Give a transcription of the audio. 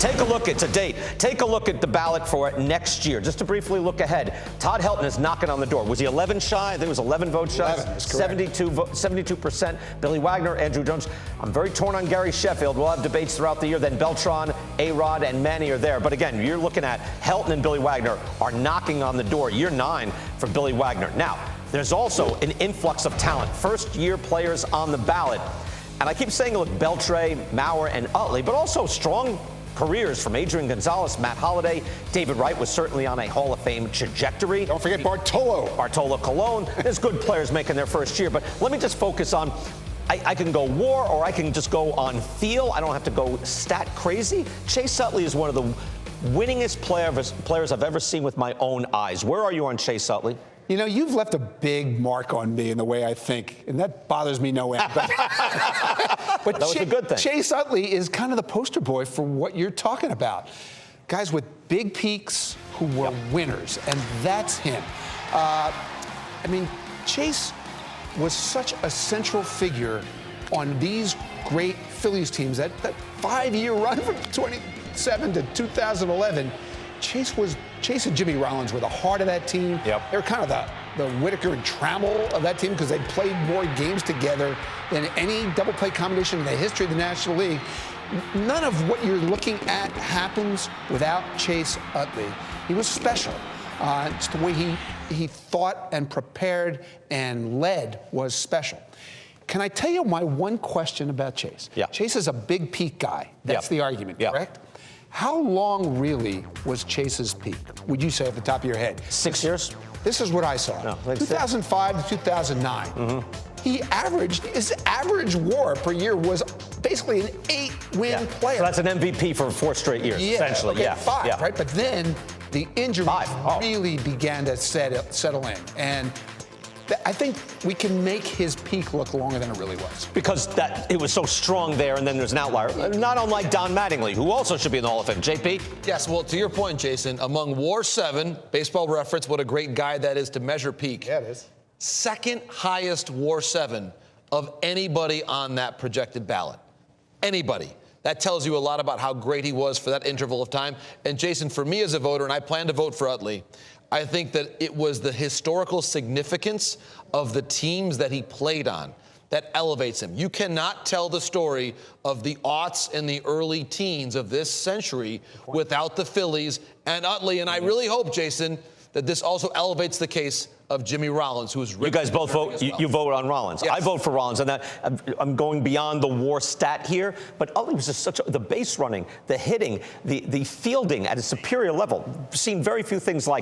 Take a look, it's a date. Take a look at the ballot for next year. Just to briefly look ahead, Todd Helton is knocking on the door. Was he 11 shy? I think it was 11 votes shy. 72%. Billy Wagner, Andrew Jones. I'm very torn on Gary Sheffield. We'll have debates throughout the year. Then Beltran, A-Rod, and Manny are there. But again, you're looking at Helton and Billy Wagner are knocking on the door. Year 9 for Billy Wagner. Now, there's also an influx of talent. First-year players on the ballot. And I keep saying, look, Beltre, Maurer, and Utley, but also strong careers from Adrian Gonzalez, Matt Holliday. David Wright was certainly on a Hall of Fame trajectory. Don't forget Bartolo Colon. There's good players making their first year, but let me just focus on, I can go WAR or I can just go on feel. I don't have to go stat crazy. Chase Utley is one of the winningest players I've ever seen with my own eyes. Where are you on Chase Utley? You know, you've left a big mark on me in the way I think, and that bothers me no end. But that was a good thing. Chase Utley is kind of the poster boy for what you're talking about. Guys with big peaks who were winners, and that's him. I mean, Chase was such a central figure on these great Phillies teams. That 5-year run from 27 to 2011, Chase and Jimmy Rollins were the heart of that team. Yep. They were kind of the Whitaker and Trammell of that team because they played more games together than any double play combination in the history of the National League. None of what you're looking at happens without Chase Utley. He was special. Just the way he thought and prepared and led was special. Can I tell you my one question about Chase? Yeah. Chase is a big peak guy. That's the argument, correct? How long really was Chase's peak, would you say, at the top of your head? 6 years? This is what I saw. No, like 2005 to 2009. His average WAR per year was basically an 8-win player. So that's an MVP for 4 straight years, essentially. Okay, 5, right? But then the injuries really began to settle in. And I think we can make his peak look longer than it really was. Because it was so strong there, and then there's an outlier. Not unlike Don Mattingly, who also should be in the Hall of Fame. JP? Yes, well, to your point, Jason, among WAR 7, Baseball Reference, what a great guide that is to measure peak. Yeah, it is. Second highest WAR 7 of anybody on that projected ballot. Anybody. That tells you a lot about how great he was for that interval of time. And Jason, for me as a voter, and I plan to vote for Utley, I think that it was the historical significance of the teams that he played on that elevates him. You cannot tell the story of the aughts and the early teens of this century without the Phillies and Utley. And I really hope, Jason, that this elevates elevates the case of Jimmy Rollins, who is... You guys both vote. Well. You vote on Rollins. Yes. I vote for Rollins, and that I'm going beyond the WAR stat here. But Utley was just the base running, the hitting, the fielding at a superior level. Seen very few things like.